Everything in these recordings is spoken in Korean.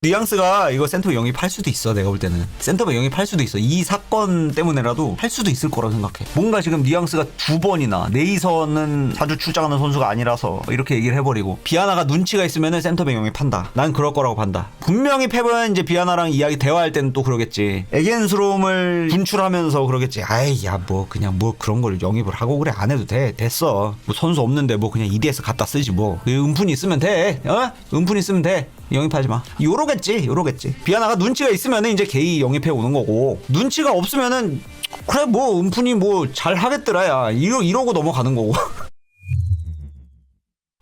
뉘앙스가 이거 센터백 영입할 수도 있어. 내가 볼 때는 센터백 영입할 수도 있어. 이 사건 때문에라도 할 수도 있을 거라고 생각해. 뭔가 지금 뉘앙스가 두 번이나 네이선은 자주 출장하는 선수가 아니라서 이렇게 얘기를 해버리고 비아나가 눈치가 있으면은 센터백 영입한다. 난 그럴 거라고 판다. 분명히 펩은 이제 비아나랑 이야기 대화할 때는 또 그러겠지. 애견스러움을 분출하면서 그러겠지. 아이 야 뭐 그냥 뭐 그런 걸 영입을 하고 그래. 안 해도 돼. 됐어. 뭐 선수 없는데 뭐 그냥 EDS 갖다 쓰지 뭐. 은푼 있으면 돼. 은푼 있으면 돼. 영입하지 마. 요러겠지. 비아나가 눈치가 있으면 이제 게이 영입해 오는 거고, 눈치가 없으면은 그래 뭐 은푼이 뭐 잘 하겠더라야 이러고 넘어가는 거고.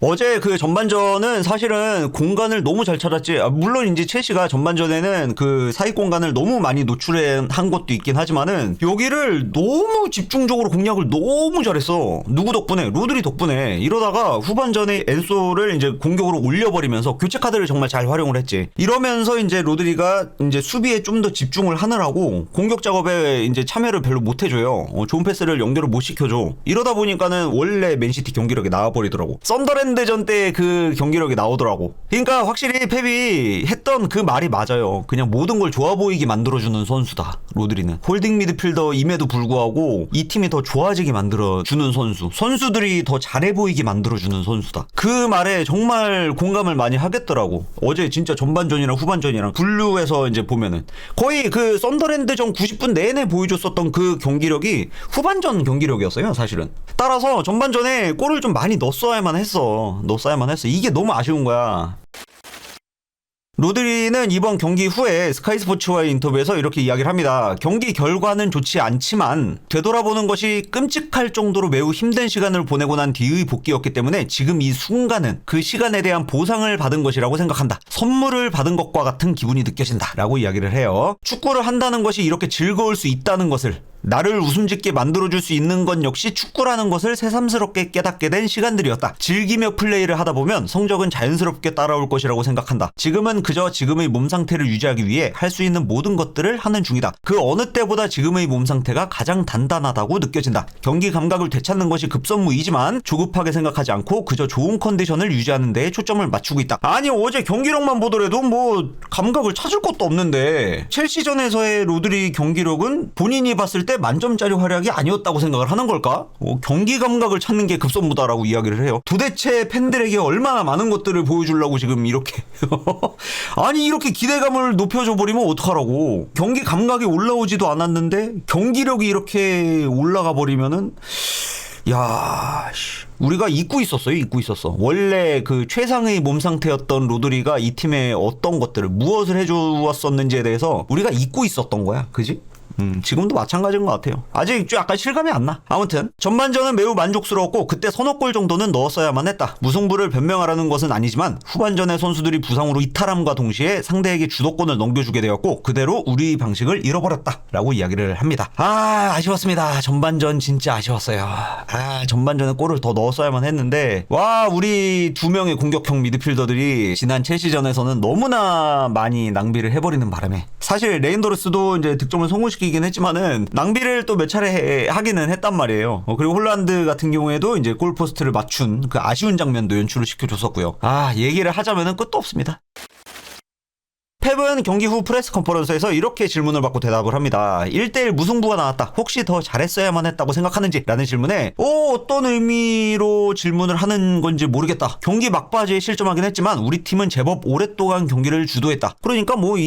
어제 그 전반전은 사실은 공간을 너무 잘 찾았지. 물론 이제 첼시가 전반전에는 그 사익 공간을 너무 많이 노출한 것도 있긴 하지만은 여기를 너무 집중적으로 공략을 너무 잘했어. 누구 덕분에? 로드리 덕분에. 이러다가 후반전에 엔소를 이제 공격으로 올려버리면서 교체 카드를 정말 잘 활용을 했지. 이러면서 이제 로드리가 이제 수비에 좀 더 집중을 하느라고 공격 작업에 이제 참여를 별로 못 해줘요. 좋은 패스를 연결을 못 시켜줘. 이러다 보니까는 원래 맨시티 경기력이 나와버리더라고. 썬더랜드전 때 그 경기력이 나오더라고. 그러니까 확실히 펩이 했던 그 말이 맞아요. 그냥 모든 걸 좋아 보이게 만들어주는 선수다. 로드리는 홀딩 미드필더임에도 불구하고 이 팀이 더 좋아지게 만들어주는 선수, 선수들이 더 잘해 보이게 만들어주는 선수다. 그 말에 정말 공감을 많이 하겠더라고. 어제 진짜 전반전이랑 후반전이랑 분류해서 이제 보면은 거의 그 썬더랜드전 90분 내내 보여줬었던 그 경기력이 후반전 경기력이었어요 사실은. 따라서 전반전에 골을 좀 많이 넣었어야만 했어. 이게 너무 아쉬운 거야. 로드리는 이번 경기 후에 스카이스포츠와의 인터뷰에서 이렇게 이야기를 합니다. 경기 결과는 좋지 않지만 되돌아보는 것이 끔찍할 정도로 매우 힘든 시간을 보내고 난 뒤의 복귀였기 때문에 지금 이 순간은 그 시간에 대한 보상을 받은 것이라고 생각한다. 선물을 받은 것과 같은 기분이 느껴진다 라고 이야기를 해요. 축구를 한다는 것이 이렇게 즐거울 수 있다는 것을, 나를 웃음짓게 만들어줄 수 있는 건 역시 축구라는 것을 새삼스럽게 깨닫게 된 시간들이었다. 즐기며 플레이를 하다 보면 성적은 자연스럽게 따라올 것이라고 생각한다. 지금은 그저 지금의 몸 상태를 유지하기 위해 할 수 있는 모든 것들을 하는 중이다. 그 어느 때보다 지금의 몸 상태가 가장 단단하다고 느껴진다. 경기 감각을 되찾는 것이 급선무이지만 조급하게 생각하지 않고 그저 좋은 컨디션을 유지하는 데에 초점을 맞추고 있다. 아니 어제 경기력만 보더라도 뭐 감각을 찾을 것도 없는데 첼시전에서의 로드리 경기력은 본인이 봤을 때 만점짜리 활약이 아니었다고 생각을 하는 걸까? 경기 감각을 찾는 게 급선무다라고 이야기를 해요. 도대체 팬들에게 얼마나 많은 것들을 보여주려고 지금 이렇게 아니 이렇게 기대감을 높여줘 버리면 어떡하라고. 경기 감각이 올라오지도 않았는데 경기력이 이렇게 올라가 버리면은 야, 우리가 잊고 있었어. 원래 그 최상의 몸 상태였던 로드리가 이 팀에 어떤 것들을 무엇을 해주었었는지에 대해서 우리가 잊고 있었던 거야. 그지? 지금도 마찬가지인 것 같아요. 아직 좀 약간 실감이 안 나. 아무튼 전반전은 매우 만족스러웠고 그때 서너 골 정도는 넣었어야만 했다. 무승부를 변명하라는 것은 아니지만 후반전에 선수들이 부상으로 이탈함과 동시에 상대에게 주도권을 넘겨주게 되었고 그대로 우리 방식을 잃어버렸다 라고 이야기를 합니다. 아쉬웠습니다. 전반전 진짜 아쉬웠어요. 전반전에 골을 더 넣었어야만 했는데 와, 우리 두 명의 공격형 미드필더들이 지난 첼시전에서는 너무나 많이 낭비를 해버리는 바람에 사실 레인도르스도 이제 득점을 성공시키긴 했지만은 낭비를 또 몇 차례 하기는 했단 말이에요. 그리고 홀란드 같은 경우에도 이제 골포스트를 맞춘 그 아쉬운 장면도 연출을 시켜줬었고요. 얘기를 하자면은 끝도 없습니다. 펩은 경기 후 프레스 컨퍼런스에서 이렇게 질문을 받고 대답을 합니다. 1대1 무승부가 나왔다. 혹시 더 잘했어야만 했다고 생각하는지? 라는 질문에 어떤 의미로 질문을 하는 건지 모르겠다. 경기 막바지에 실점하긴 했지만 우리 팀은 제법 오랫동안 경기를 주도했다. 그러니까 뭐 그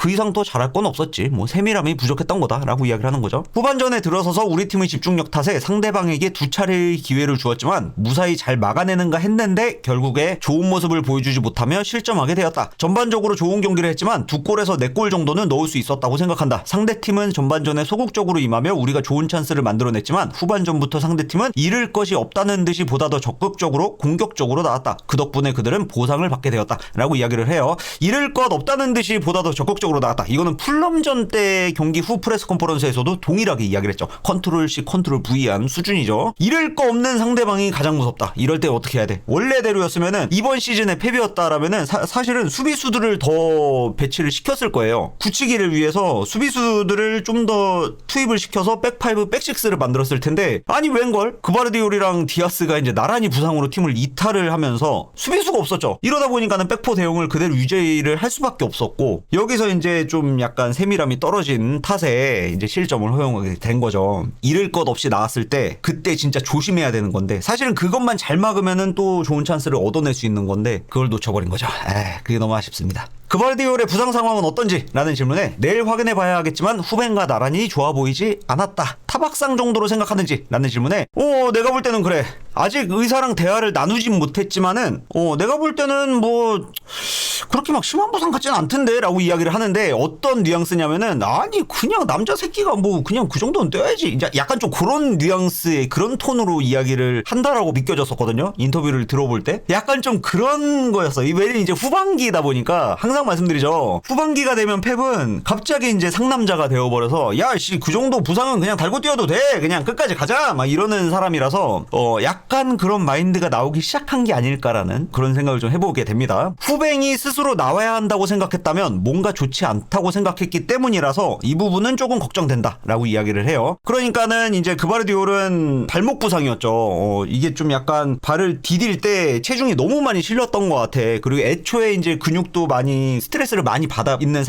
이상 더 잘할 건 없었지. 뭐 세밀함이 부족했던 거다 라고 이야기를 하는 거죠. 후반전에 들어서서 우리 팀의 집중력 탓에 상대방에게 두 차례의 기회를 주었지만 무사히 잘 막아내는가 했는데 결국에 좋은 모습을 보여주지 못하며 실점하게 되었다. 전반적으로 좋은 경기를 했지만 두 골에서 네 골 정도는 넣을 수 있었다고 생각한다. 상대팀은 전반전에 소극적으로 임하며 우리가 좋은 찬스를 만들어냈지만 후반전부터 상대팀은 잃을 것이 없다는 듯이 보다 더 적극적으로 공격적으로 나왔다. 그 덕분에 그들은 보상을 받게 되었다 라고 이야기를 해요. 잃을 것 없다는 듯이 보다 더 적극적으로 나왔다. 이거는 풀럼전 때 경기 후 프레스 컨퍼런스에서도 동일하게 이야기를 했죠. 컨트롤 C 컨트롤 V한 수준이죠. 잃을 거 없는 상대방이 가장 무섭다. 이럴 때 어떻게 해야 돼? 원래대로였으면은 이번 시즌에 펩이었다라면은 사실은 수비수들을 더 배치를 시켰을 거예요. 굳히기를 위해서 수비수들을 좀 더 투입을 시켜서 백파이브, 백식스를 만들었을 텐데 아니 웬걸? 그바르디올이랑 디아스가 이제 나란히 부상으로 팀을 이탈을 하면서 수비수가 없었죠. 이러다 보니까는 백포 대용을 그대로 유지를 할 수밖에 없었고 여기서 이제 좀 약간 세밀함이 떨어진 탓에 이제 실점을 허용하게 된 거죠. 잃을 것 없이 나왔을 때 그때 진짜 조심해야 되는 건데 사실은 그것만 잘 막으면은 또 좋은 찬스를 얻어낼 수 있는 건데 그걸 놓쳐버린 거죠. 그게 너무 아쉽습니다. 그바르디올의 부상 상황은 어떤지? 라는 질문에 내일 확인해 봐야 하겠지만 후벤과 나란히 좋아 보이지 않았다. 타박상 정도로 생각하는지? 라는 질문에 내가 볼 때는 그래. 아직 의사랑 대화를 나누진 못했지만은 내가 볼 때는 뭐 그렇게 막 심한 부상 같지는 않던데 라고 이야기를 하는데 어떤 뉘앙스냐면은 아니 그냥 남자 새끼가 뭐 그냥 그 정도는 떼야지 이제 약간 좀 그런 뉘앙스의 그런 톤으로 이야기를 한다라고 믿겨졌었거든요. 인터뷰를 들어볼 때 약간 좀 그런 거였어. 왜냐면 이제 후반기다 보니까 항상 말씀드리죠. 후반기가 되면 펩은 갑자기 이제 상남자가 되어버려서 야씨 그 정도 부상은 그냥 달고 뛰어도 돼 그냥 끝까지 가자 막 이러는 사람이라서 약간 그런 마인드가 나오기 시작한 게 아닐까라는 그런 생각을 좀 해보게 됩니다. 후뱅이 스스로 나와야 한다고 생각했다면 뭔가 좋지 않다고 생각했기 때문이라서 이 부분은 조금 걱정된다 라고 이야기를 해요. 그러니까는 이제 그바르디올은 발목 부상이었죠. 이게 좀 약간 발을 디딜 때 체중이 너무 많이 실렸던 것 같아. 그리고 애초에 이제 근육도 많이 스트레스를 많이 받아 있는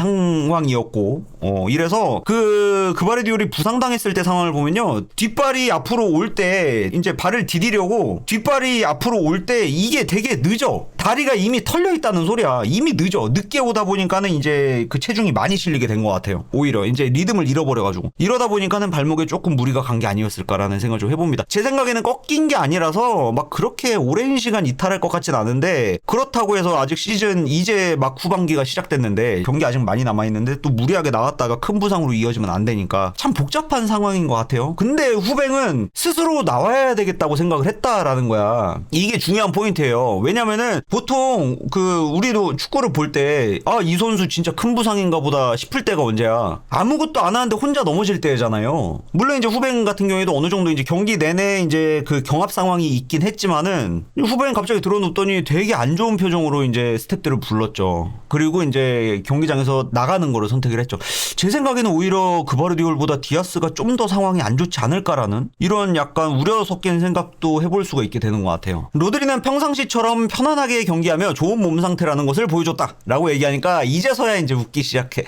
상황이었고 이래서 그바르디올이 부상당했을 때 상황을 보면요 뒷발이 앞으로 올 때 이제 발을 디디려고 뒷발이 앞으로 올 때 이게 되게 늦어. 다리가 이미 털려 있다는 소리야. 이미 늦어. 늦게 오다 보니까는 이제 그 체중이 많이 실리게 된 것 같아요. 오히려 이제 리듬을 잃어버려가지고 이러다 보니까는 발목에 조금 무리가 간 게 아니었을까라는 생각을 좀 해봅니다. 제 생각에는 꺾인 게 아니라서 막 그렇게 오랜 시간 이탈할 것 같진 않은데 그렇다고 해서 아직 시즌 이제 막 후반기가 시작됐는데 경기 아직 많이 남아있는데 또 무리하게 나왔다가 큰 부상으로 이어지면 안 되니까 참 복잡한 상황인 것 같아요. 근데 후뱅은 스스로 나와야 되겠다고 생각을 했다라는 거야. 이게 중요한 포인트예요. 왜냐면은 보통 우리도 축구를 볼 때 이 선수 진짜 큰 부상인가 보다 싶을 때가 언제야. 아무것도 안 하는데 혼자 넘어질 때잖아요. 물론 이제 후뱅 같은 경우에도 어느 정도 이제 경기 내내 이제 그 경합 상황이 있긴 했지만은 후뱅 갑자기 들어눕더니 되게 안 좋은 표정으로 이제 스태프들을 불렀죠. 그리고 이제 경기장에서 나가는 거를 선택을 했죠. 제 생각에는 오히려 그바르디올보다 디아스가 좀 더 상황이 안 좋지 않을까라는 이런 약간 우려 섞인 생각도 해볼 수가 있게 되는 것 같아요. 로드리는 평상시처럼 편안하게 경기하며 좋은 몸 상태라는 것을 보여줬다라고 얘기하니까 이제서야 이제 웃기 시작해.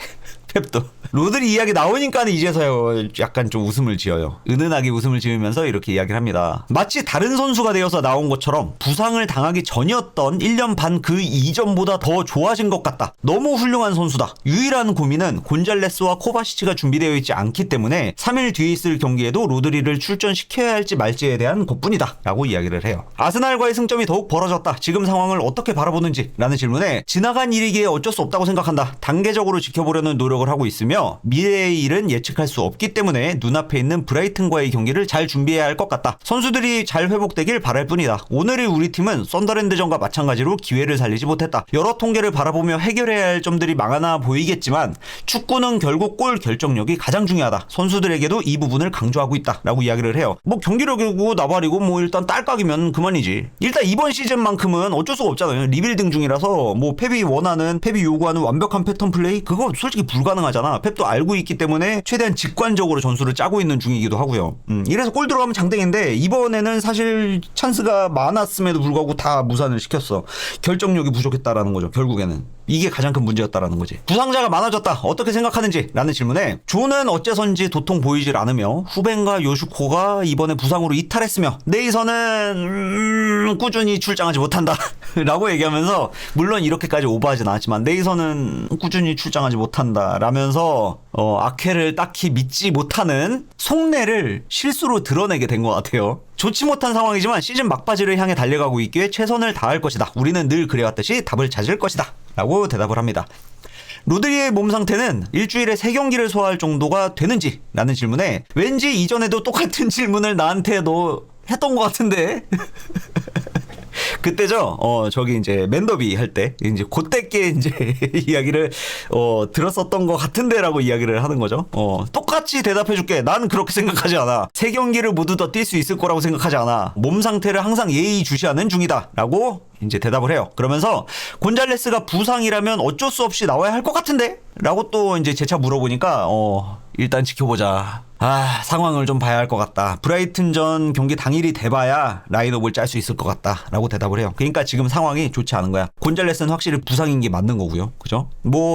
펩도 로드리 이야기 나오니까 이제서야 약간 좀 웃음을 지어요. 은은하게 웃음을 지으면서 이렇게 이야기를 합니다. 마치 다른 선수가 되어서 나온 것처럼 부상을 당하기 전이었던 1년 반 그 이전보다 더 좋아진 것 같다. 너무 훌륭한 선수다. 유일한 고민은 곤잘레스와 코바시치가 준비되어 있지 않기 때문에 3일 뒤에 있을 경기에도 로드리를 출전시켜야 할지 말지에 대한 것뿐이다 라고 이야기를 해요. 아스날과의 승점이 더욱 벌어졌다. 지금 상황을 어떻게 바라보는지? 라는 질문에 지나간 일이기에 어쩔 수 없다고 생각한다. 단계적으로 지켜보려는 노력을 하고 있으며 미래의 일은 예측할 수 없기 때문에 눈앞에 있는 브라이튼과의 경기를 잘 준비해야 할 것 같다. 선수들이 잘 회복되길 바랄 뿐이다. 오늘의 우리 팀은 썬더랜드전과 마찬가지로 기회를 살리지 못했다. 여러 통계를 바라보며 해결해야 할 점들이 많아 보이겠지만 축구는 결국 골 결정력이 가장 중요하다. 선수들에게도 이 부분을 강조하고 있다 라고 이야기를 해요. 뭐 경기력이고 나발이고 뭐 일단 딸깍이면 그만이지. 일단 이번 시즌만큼은 어쩔 수가 없잖아요. 리빌딩 중이라서 뭐 펩이 요구하는 완벽한 패턴 플레이 그거 솔직히 불가능하잖아. 펩도 알고 있기 때문에 최대한 직관적으로 전술을 짜고 있는 중이기도 하고요. 이래서 골 들어가면 장땡인데 이번에는 사실 찬스가 많았음에도 불구하고 다 무산을 시켰어. 결정력이 부족했다라는 거죠. 결국에는 이게 가장 큰 문제였다라는 거지. 부상자가 많아졌다. 어떻게 생각하는지? 라는 질문에 조는 어째선지 도통 보이질 않으며 후벤과 요슈코가 이번에 부상으로 이탈했으며 네이선은 꾸준히 출장하지 못한다 라고 얘기하면서 물론 이렇게까지 오버하진 않았지만 네이선은 꾸준히 출장하지 못한다 라면서 아케를 딱히 믿지 못하는 속내를 실수로 드러내게 된 것 같아요. 좋지 못한 상황이지만 시즌 막바지를 향해 달려가고 있기에 최선을 다할 것이다. 우리는 늘 그래왔듯이 답을 찾을 것이다 라고 대답을 합니다. 로드리의 몸 상태는 일주일에 3경기를 소화할 정도가 되는지? 라는 질문에 왠지 이전에도 똑같은 질문을 나한테 너 했던 것 같은데 그때죠. 저기 이제 맨더비 할 때 이제 그때께 이제 이야기를 들었었던 것 같은데라고 이야기를 하는 거죠. 똑같이 대답해줄게. 난 그렇게 생각하지 않아. 세 경기를 모두 더 뛸 수 있을 거라고 생각하지 않아. 몸 상태를 항상 예의주시하는 중이다라고 이제 대답을 해요. 그러면서 곤잘레스가 부상이라면 어쩔 수 없이 나와야 할 것 같은데? 라고 또 이제 재차 물어보니까 일단 지켜보자. 상황을 좀 봐야 할 것 같다. 브라이튼전 경기 당일이 돼봐야 라인업을 짤 수 있을 것 같다. 라고 대답을 해요. 그러니까 지금 상황이 좋지 않은 거야. 곤잘레스는 확실히 부상인 게 맞는 거고요. 그죠?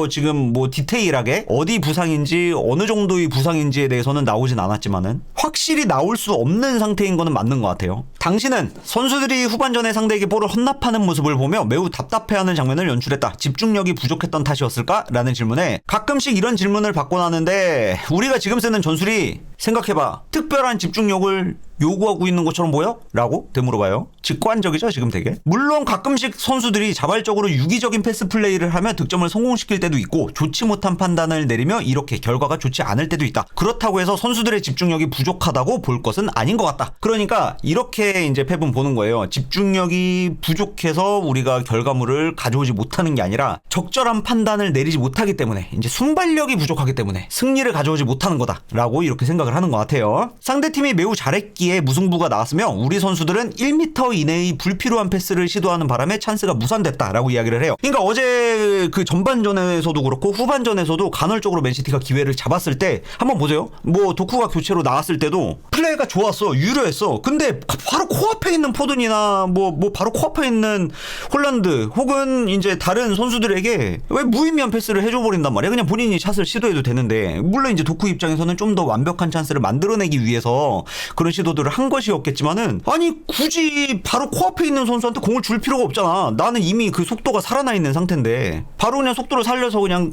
지금 디테일하게 어디 부상인지 어느 정도의 부상인지에 대해서는 나오진 않았지만은 확실히 나올 수 없는 상태인 거는 맞는 것 같아요. 당신은 선수들이 후반전에 상대에게 볼을 헌납하는 모습을 보며 매우 답답해하는 장면을 연출했다. 집중력이 부족했던 탓이었을까? 라는 질문에 가끔씩 이런 질문을 받곤 하는데 우리가 지금 쓰는 전술이 생각해봐. 특별한 집중력을 요구하고 있는 것처럼 보여? 라고 되물어봐요. 직관적이죠 지금 되게. 물론 가끔씩 선수들이 자발적으로 유기적인 패스 플레이를 하며 득점을 성공시킬 때도 있고 좋지 못한 판단을 내리며 이렇게 결과가 좋지 않을 때도 있다. 그렇다고 해서 선수들의 집중력이 부족하다고 볼 것은 아닌 것 같다. 그러니까 이렇게 이제 펩은 보는 거예요. 집중력이 부족해서 우리가 결과물을 가져오지 못하는 게 아니라 적절한 판단을 내리지 못하기 때문에 이제 순발력이 부족하기 때문에 승리를 가져오지 못하는 거다라고 이렇게 생각을 하는 것 같아요. 상대팀이 매우 잘했기에 무승부가 나왔으며 우리 선수들은 1m 이내의 불필요한 패스를 시도하는 바람에 찬스가 무산됐다라고 이야기를 해요. 그러니까 어제 그 전반전에서도 그렇고 후반전에서도 간헐적으로 맨시티가 기회를 잡았을 때 한번 보세요. 도쿠가 교체로 나왔을 때도 플레이가 좋았어. 유려했어. 근데 바로 코앞에 있는 포든이나 바로 코앞에 있는 홀란드 혹은 이제 다른 선수들에게 왜 무의미한 패스를 해줘버린단 말이야. 그냥 본인이 샷을 시도해도 되는데 물론 이제 도쿠 입장에서는 좀 더 완벽한 찬스를 만들어내기 위해서 그런 시도들을 한 것이었겠지만은 아니 굳이 바로 코앞에 있는 선수한테 공을 줄 필요가 없잖아. 나는 이미 그 속도가 살아나 있는 상태인데 바로 그냥 속도를 살려서 그냥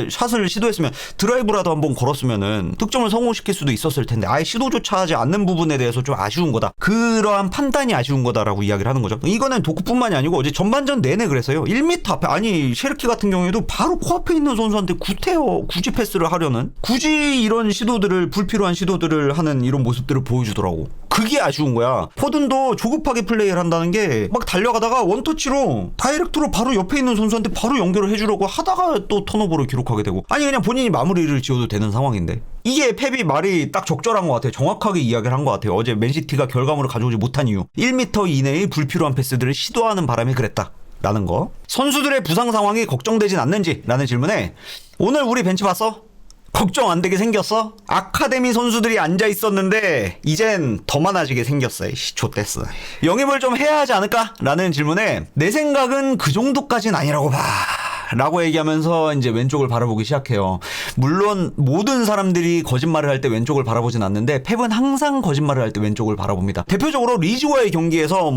샷을 시도했으면 드라이브라도 한번 걸었으면은 득점을 성공시킬 수도 있었을 텐데 아예 시도조차 하지 않는 부분에 대해서 좀 아쉬운 거다. 그러한 판단이 아쉬운 거다라고 이야기를 하는 거죠. 이거는 도쿠뿐만이 아니고 어제 전반전 내내 그랬어요. 1m 앞에 아니 셰르키 같은 경우에도 바로 코앞에 있는 선수한테 굳이 패스를 하려는 굳이 이런 시도들을 불필요한 시도들을 하는 이런 모습들을 보여주더라고. 그게 아쉬운 거야. 포든도 조급하게 플레이를 한다는 게 막 달려가다가 원터치로 다이렉트로 바로 옆에 있는 선수한테 바로 연결을 해주려고 하다가 또 턴오버를 기록하게 되고 아니 그냥 본인이 마무리를 지어도 되는 상황인데 이게 펩이 말이 딱 적절한 것 같아요. 정확하게 이야기를 한 것 같아요. 어제 맨시티가 결과물을 가져오지 못한 이유 1m 이내의 불필요한 패스들을 시도하는 바람에 그랬다 라는 거. 선수들의 부상 상황이 걱정되진 않는지 라는 질문에 오늘 우리 벤치 봤어? 걱정 안 되게 생겼어? 아카데미 선수들이 앉아 있었는데 이젠 더 많아지게 생겼어. 좆됐어. 영입을 좀 해야 하지 않을까? 라는 질문에 내 생각은 그 정도까진 아니라고 봐. 라고 얘기하면서 이제 왼쪽을 바라보기 시작해요. 물론 모든 사람들이 거짓말을 할 때 왼쪽을 바라보진 않는데 펩은 항상 거짓말을 할 때 왼쪽을 바라봅니다. 대표적으로 리즈와의 경기에서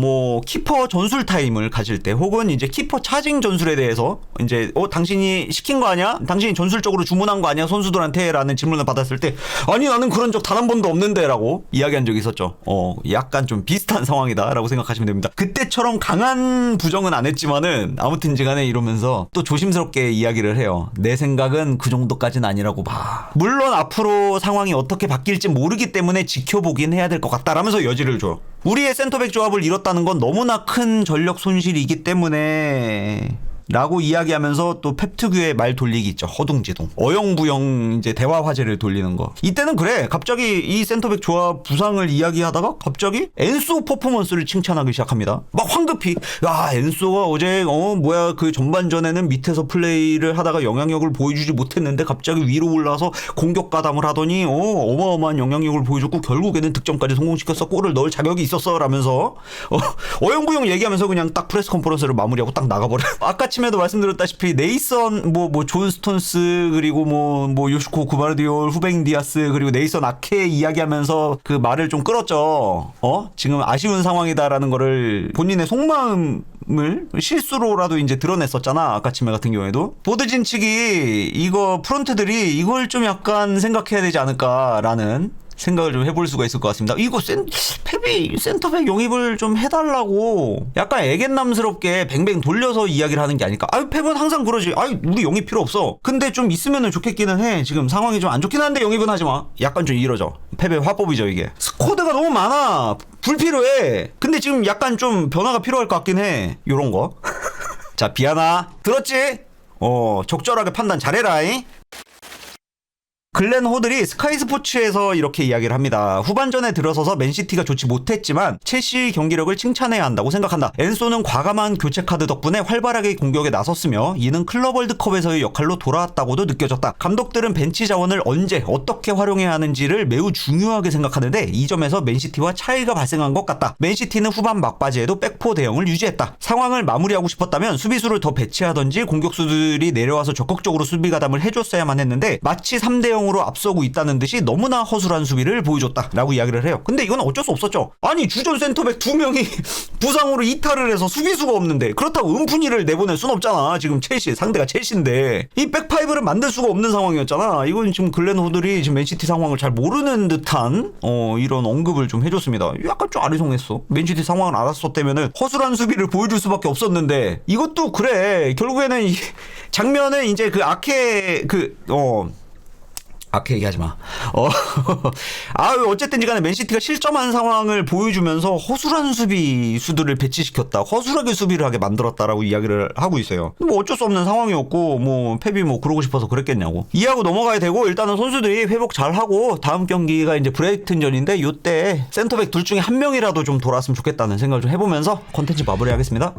키퍼 전술 타임을 가질 때 혹은 이제 키퍼 차징 전술에 대해서 이제 당신이 시킨 거 아니야? 당신이 전술적으로 주문한 거 아니야? 선수들한테 라는 질문을 받았을 때 아니 나는 그런 적 단 한 번도 없는데 라고 이야기한 적이 있었죠. 약간 좀 비슷한 상황이다 라고 생각하시면 됩니다. 그때처럼 강한 부정은 안 했지만은 아무튼지간에 이러면서 또 조심스럽게 이야기를 해요. 내 생각은 그 정도까지는 아니라고 봐. 물론 앞으로 상황이 어떻게 바뀔지 모르기 때문에 지켜보긴 해야 될 것 같다라면서 여지를 줘요. 우리의 센터백 조합을 잃었다는 건 너무나 큰 전력 손실이기 때문에 라고 이야기하면서 또 펩 특유의 말 돌리기 있죠. 허둥지둥. 어영부영 이제 대화 화제를 돌리는 거. 이때는 그래. 갑자기 이 센터백 조합 부상을 이야기하다가 갑자기 엔소 퍼포먼스를 칭찬하기 시작합니다. 막 황급히 야 엔소가 어제 그 전반전에는 밑에서 플레이를 하다가 영향력을 보여주지 못했는데 갑자기 위로 올라서 공격 가담을 하더니 어마어마한 영향력을 보여줬고 결국에는 득점까지 성공시켰어. 골을 넣을 자격이 있었어 라면서 어영부영 얘기하면서 그냥 딱 프레스 컨퍼런스를 마무리하고 딱 나가버려. 아까 에도 말씀드렸다시피 네이선 존 스톤스 그리고 요시코 구바르디올 후베인 디아스 그리고 네이선 아케 이야기하면서 그 말을 좀 끌었죠. 지금 아쉬운 상황이다라는 거를 본인의 속마음을 실수로라도 이제 드러냈었잖아. 아카치메 같은 경우에도 보드진 측이 프런트들이 이걸 좀 약간 생각해야 되지 않을까라는 생각을 좀 해볼 수가 있을 것 같습니다. 이거 펩이 센터백 영입을 좀 해달라고 약간 애견남스럽게 뱅뱅 돌려서 이야기를 하는 게 아닐까. 아유, 펩은 항상 그러지. 아유, 우리 영입 필요 없어. 근데 좀 있으면 좋겠기는 해. 지금 상황이 좀 안 좋긴 한데 영입은 하지 마. 약간 좀 이러죠. 펩의 화법이죠, 이게. 스쿼드가 너무 많아. 불필요해. 근데 지금 약간 좀 변화가 필요할 것 같긴 해. 요런 거. 자, 비아나 들었지? 적절하게 판단 잘해라잉. 글렌 호들이 스카이 스포츠에서 이렇게 이야기를 합니다. 후반전에 들어서서 맨시티가 좋지 못했지만 첼시 경기력을 칭찬해야 한다고 생각한다. 엔소는 과감한 교체 카드 덕분에 활발하게 공격에 나섰으며 이는 클럽 월드컵에서의 역할로 돌아왔다고도 느껴졌다. 감독들은 벤치 자원을 언제 어떻게 활용해야 하는지를 매우 중요하게 생각하는데 이 점에서 맨시티와 차이가 발생한 것 같다. 맨시티는 후반 막바지에도 백포 대응을 유지했다. 상황을 마무리하고 싶었다면 수비수를 더 배치하던지 공격수들이 내려와서 적극적으로 수비 가담을 해줬어야만 했는데 마치 3대0 으로 앞서고 있다는 듯이 너무나 허술한 수비를 보여줬다 라고 이야기를 해요. 근데 이건 어쩔 수 없었죠. 아니, 주전 센터백 2명이 부상으로 이탈을 해서 수비수가 없는데 그렇다고 은푼이를 내보낼 순 없잖아. 지금 첼시, 상대가 첼시인데 이 백파이브를 만들 수가 없는 상황이었잖아. 이건 지금 글렌 호들이 지금 맨시티 상황을 잘 모르는 듯한 이런 언급을 좀 해줬습니다. 약간 좀 아리송했어. 맨시티 상황을 알았었다면은 허술한 수비를 보여줄 수밖에 없었는데 이것도 그래. 결국에는 이 장면은 이제 그 아케 얘기하지 마. 어쨌든지 간에 맨시티가 실점한 상황을 보여주면서 허술한 수비수들을 배치시켰다. 허술하게 수비를 하게 만들었다라고 이야기를 하고 있어요. 뭐 어쩔 수 없는 상황이었고, 뭐, 펩이 뭐 그러고 싶어서 그랬겠냐고. 이해하고 넘어가야 되고, 일단은 선수들이 회복 잘 하고, 다음 경기가 이제 브레이튼전인데, 요때 센터백 둘 중에 한 명이라도 좀 돌아왔으면 좋겠다는 생각을 좀 해보면서 컨텐츠 마무리하겠습니다.